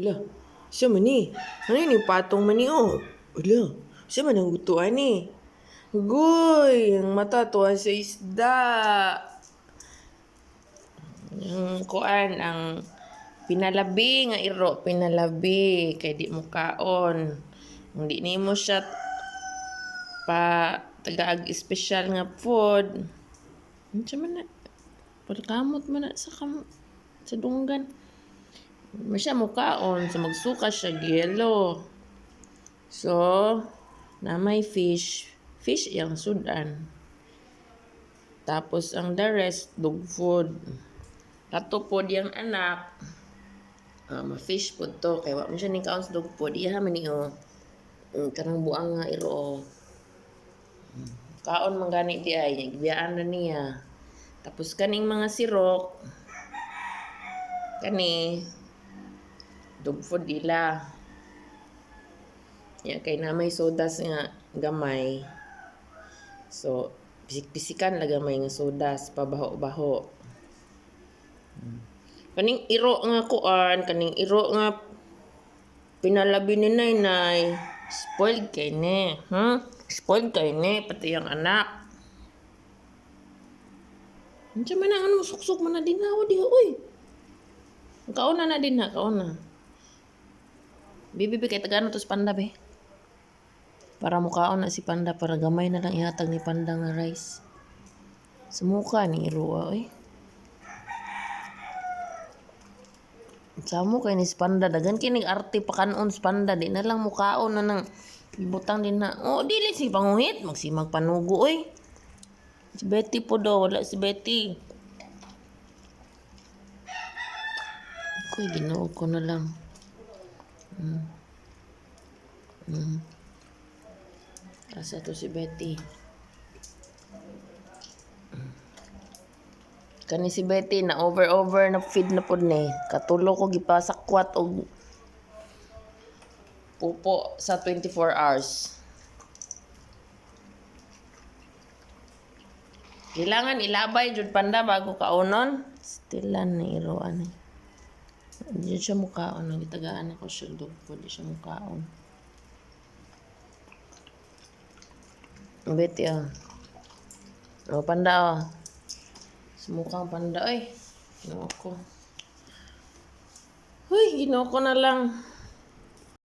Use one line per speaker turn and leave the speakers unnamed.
Lah, siya man ni? Ano ni patong man ni oh? Ala, siya man ang gutuan ni? Goy, ang mata tuwa sa isda. Ang kuan, ang pinalabi nga iro, pinalabi. Kay di mo kaon. Hindi ni mo siya pa tagaag espesyal nga food. Ano man na? Pagkamot man na sa dunggan. Masya mo kaon. So, magsuka siya yelo. So, na may fish. Fish yung sudan. Tapos, ang the rest, dog food. Kato po diyang anak. Ma-fish po to. Kaya wak mo siya ni kaon sa dog food. Iya man niyo. Karang buang nga iro. Kaon manggani di ay. Nagbiyaan na niya. Tapos, kaning mga sirok. Kani. Dog food ila. Yan, kay na may sodas nga gamay. So, pisik-pisikan la gamay nga sodas. Pabaho-baho. Kaning iro nga kuan. Kaning iro nga pinalabi ni Nainay. Spoiled kay ni. Spoiled kay ni. Pati yung anak. Andiyan man na, suksok man na din na. O, diha, uy. Kauna na din ha, kauna. Bibi, kay tagano to si Panda, be. Para mukaon na si Panda, para gamay na lang ihatag ni Panda nga rice. Sumuka ni Iruwa, oy. Samo kay ni si Panda, dagan kinig arte pa kanon si Panda, di na lang mukaon na nang ibutang din na. Oh, dili si panguhit, magsimag panugo, oy. Si Betty po daw, wala si Betty. Koy, ginoo ko na lang. Asa to si Betty. Kani si Betty na over na feed na pod ni. Katulo ko gipasakwat og pupo sa 24 hours. Kailangan ilabay jud Panda bago kaunon. Stilan ni iroan ni. Di siya mukaon, nagitagaan ako siya dog food, di siya mukaon. Betty oh. Panda oh. Sumukang Panda ay. Ginoo ko. Huy, ginoo ko na lang.